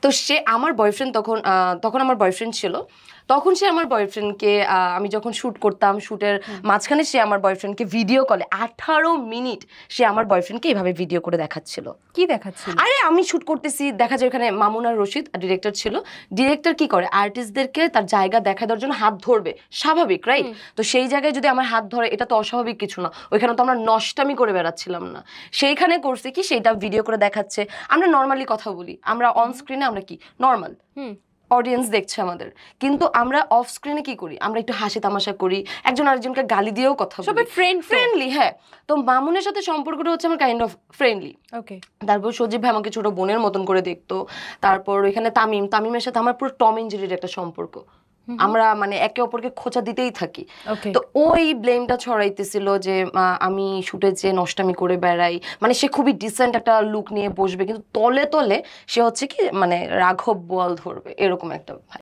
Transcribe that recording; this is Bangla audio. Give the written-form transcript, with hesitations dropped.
তো সে আমার বয়ফ্রেন্ড তখন আমার বয়ফ্রেন্ড ছিল। তখন সে আমার বয়ফ্রেন্ডকে আমি যখন শ্যুট করতাম, শ্যুটের মাঝখানে সে আমার বয়ফ্রেন্ডকে ভিডিও কলে 18 মিনিট সে আমার বয়ফ্রেন্ডকে এইভাবে ভিডিও করে দেখাচ্ছিল। কি দেখাচ্ছিল? আরে আমি শ্যুট করতেছি, দেখা যায় এখানে মামুন আর রশিদ ডিরেক্টর ছিল। ডিরেক্টর কি করে, আর্টিস্টদেরকে তার জায়গা দেখা দেওয়ার জন্য হাত ধরবে, স্বাভাবিক রাইট? তো সেই জায়গায় যদি আমার হাত ধরে, এটা তো অস্বাভাবিক কিছু না। ওইখানে তো আমরা নষ্টামি করে বেড়াচ্ছিলাম না। সেইখানে করছে কি, সেইটা ভিডিও করে দেখাচ্ছে। আমরা নর্মালি কথা বলি, আমরা অন স্ক্রিনে আমরা কি নর্মাল, অডিয়েন্স দেখছে আমাদের, কিন্তু আমরা অফ স্ক্রিনে কি করি, আমরা একটু হাসি তামাশা করি, একজন আরেকজনকে গালি দিয়েও কথা বলি, সবাই ফ্রেন্ডলি। হ্যাঁ, তো মামুনের সাথে সম্পর্কটা হচ্ছে আমার কাইন্ড অফ ফ্রেন্ডলি। ওকে। তারপর সজীব ভাই আমাকে ছোট বোনের মতন করে দেখতো। তারপর এখানে তামিমের সাথে আমার পুরো টম এন্ড জেরির একটা সম্পর্ক। আমরা মানে একে অপরকে খোঁচা দিতেই থাকি। তো ওই ব্লেমটা ছড়াইতেছিল যে আমি শুটে যে নষ্টামি করে বেড়াই, মানে সে খুবই ডিসেন্ট একটা লুক নিয়ে বসবে, কিন্তু তলে তলে সে হচ্ছে কি মানে রাঘব বোয়াল ধরবে, এরকম একটা